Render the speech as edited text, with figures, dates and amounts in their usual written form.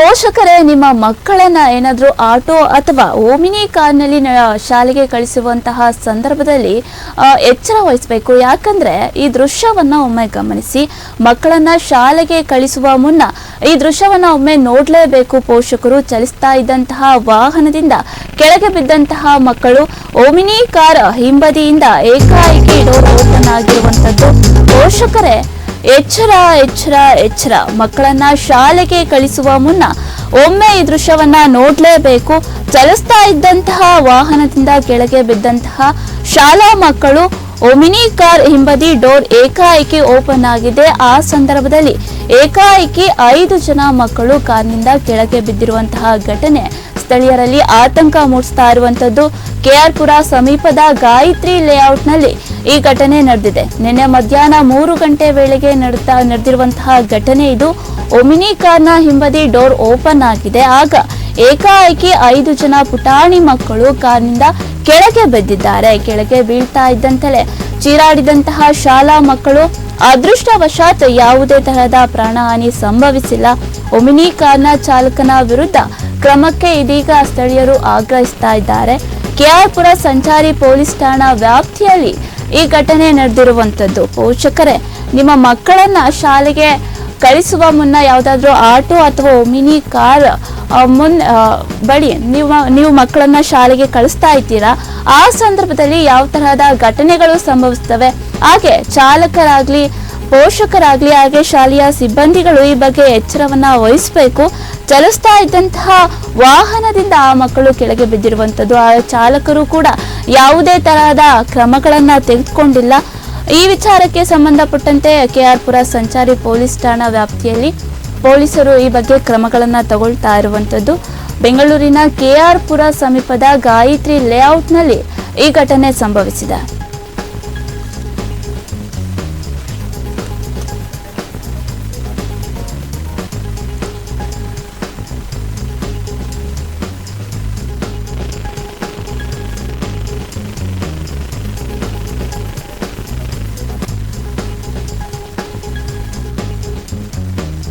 ಪೋಷಕರೇ ನಿಮ್ಮ ಮಕ್ಕಳನ್ನ ಏನಾದರೂ ಆಟೋ ಅಥವಾ ಓಮಿನಿ ಕಾರ್ನಲ್ಲಿ ಶಾಲೆಗೆ ಕಳಿಸುವಂತಹ ಸಂದರ್ಭದಲ್ಲಿ ಎಚ್ಚರ ವಹಿಸಬೇಕು. ಯಾಕಂದ್ರೆ ಈ ದೃಶ್ಯವನ್ನ ಒಮ್ಮೆ ಗಮನಿಸಿ, ಮಕ್ಕಳನ್ನ ಶಾಲೆಗೆ ಕಳಿಸುವ ಮುನ್ನ ಈ ದೃಶ್ಯವನ್ನ ಒಮ್ಮೆ ನೋಡಲೇಬೇಕು. ಪೋಷಕರು ಚಲಿಸ್ತಾ ಇದ್ದಂತಹ ವಾಹನದಿಂದ ಕೆಳಗೆ ಬಿದ್ದಂತಹ ಮಕ್ಕಳು ಓಮಿನಿ ಕಾರ್ ಹಿಂಬದಿಯಿಂದ ಏಕಾಏಕಿ ಡೋರ್ ಓಪನ್ ಆಗಿರುವಂತದ್ದು. ಪೋಷಕರೇ ಎಚ್ಚರ ಎಚ್ಚರ ಎಚ್ಚರ, ಮಕ್ಕಳನ್ನ ಶಾಲೆಗೆ ಕಳಿಸುವ ಮುನ್ನ ಒಮ್ಮೆ ಈ ದೃಶ್ಯವನ್ನ ನೋಡ್ಲೇಬೇಕು. ಚಲಿಸ್ತಾ ಇದ್ದಂತಹ ವಾಹನದಿಂದ ಕೆಳಗೆ ಬಿದ್ದಂತಹ ಶಾಲಾ ಮಕ್ಕಳು ಓಮಿನಿ ಕಾರ್ ಹಿಂಬದಿ ಡೋರ್ ಏಕಾಏಕಿ ಓಪನ್ ಆಗಿದೆ. ಆ ಸಂದರ್ಭದಲ್ಲಿ ಏಕಾಏಕಿ 5 ಜನ ಮಕ್ಕಳು ಕಾರ್ನಿಂದ ಕೆಳಗೆ ಬಿದ್ದಿರುವಂತಹ ಘಟನೆ ಸ್ಥಳೀಯರಲ್ಲಿ ಆತಂಕ ಮೂಡಿಸ್ತಾ ಇರುವಂತದ್ದು. ಕೆಆರ್ ಪುರ ಸಮೀಪದ ಗಾಯತ್ರಿ ಲೇಔಟ್ನಲ್ಲಿ ಈ ಘಟನೆ ನಡೆದಿದೆ. ನಿನ್ನೆ ಮಧ್ಯಾಹ್ನ 3 ಗಂಟೆ ವೇಳೆಗೆ ನಡೆದಿರುವಂತಹ ಘಟನೆ ಇದು. ಒಮಿನಿ ಕಾರ್ನ ಹಿಂಬದಿ ಡೋರ್ ಓಪನ್ ಆಗಿದೆ. ಆಗ ಏಕಾಏಕಿ 5 ಜನ ಪುಟಾಣಿ ಮಕ್ಕಳು ಕಾರ್ನಿಂದ ಕೆಳಗೆ ಬಿದ್ದಿದ್ದಾರೆ. ಕೆಳಗೆ ಬೀಳ್ತಾ ಇದ್ದಂತೆಯೇ ಚೀರಾಡಿದಂತಹ ಶಾಲಾ ಮಕ್ಕಳು. ಅದೃಷ್ಟವಶಾತ್ ಯಾವುದೇ ತರಹದ ಪ್ರಾಣಹಾನಿ ಸಂಭವಿಸಿಲ್ಲ. ಒಮಿನಿ ಕಾರ್ನ ಚಾಲಕನ ವಿರುದ್ಧ ಕ್ರಮಕ್ಕೆ ಇದೀಗ ಸ್ಥಳೀಯರು ಆಗ್ರಹಿಸ್ತಾ ಇದ್ದಾರೆ. ಕೆಆರ್ ಪುರ ಸಂಚಾರಿ ಪೊಲೀಸ್ ಠಾಣಾ ವ್ಯಾಪ್ತಿಯಲ್ಲಿ ಈ ಘಟನೆ ನಡೆದಿರುವಂತದ್ದು. ಪೋಷಕರೇ ನಿಮ್ಮ ಮಕ್ಕಳನ್ನ ಶಾಲೆಗೆ ಕಳಿಸುವ ಮುನ್ನ ಯಾವುದಾದ್ರೂ ಆಟೋ ಅಥವಾ ಒಮಿನಿ ಕಾರ್ ಬಳಿ ನೀವು ಮಕ್ಕಳನ್ನ ಶಾಲೆಗೆ ಕಳಿಸ್ತಾ ಇದ್ದೀರಾ, ಆ ಸಂದರ್ಭದಲ್ಲಿ ಯಾವ ತರಹದ ಘಟನೆಗಳು ಸಂಭವಿಸ್ತವೆ, ಹಾಗೆ ಚಾಲಕರಾಗ್ಲಿ ಪೋಷಕರಾಗ್ಲಿ ಹಾಗೆ ಶಾಲೆಯ ಸಿಬ್ಬಂದಿಗಳು ಈ ಬಗ್ಗೆ ಎಚ್ಚರವನ್ನ ವಹಿಸಬೇಕು. ಚಲಿಸ್ತಾ ಇದ್ದಂತಹ ವಾಹನದಿಂದ ಆ ಮಕ್ಕಳು ಕೆಳಗೆ ಬಿದ್ದಿರುವಂತದ್ದು. ಆ ಚಾಲಕರು ಕೂಡ ಯಾವುದೇ ತರಹದ ಕ್ರಮಗಳನ್ನ ತೆಗೆದುಕೊಂಡಿಲ್ಲ. ಈ ವಿಚಾರಕ್ಕೆ ಸಂಬಂಧಪಟ್ಟಂತೆ ಕೆಆರ್ ಪುರ ಸಂಚಾರಿ ಪೊಲೀಸ್ ಠಾಣಾ ವ್ಯಾಪ್ತಿಯಲ್ಲಿ ಪೊಲೀಸರು ಈ ಬಗ್ಗೆ ಕ್ರಮಗಳನ್ನ ತಗೊಳ್ತಾ ಇರುವಂತದ್ದು. ಬೆಂಗಳೂರಿನ ಕೆಆರ್ ಪುರ ಸಮೀಪದ ಗಾಯತ್ರಿ ಲೇಔಟ್ನಲ್ಲಿ ಈ ಘಟನೆ ಸಂಭವಿಸಿದೆ.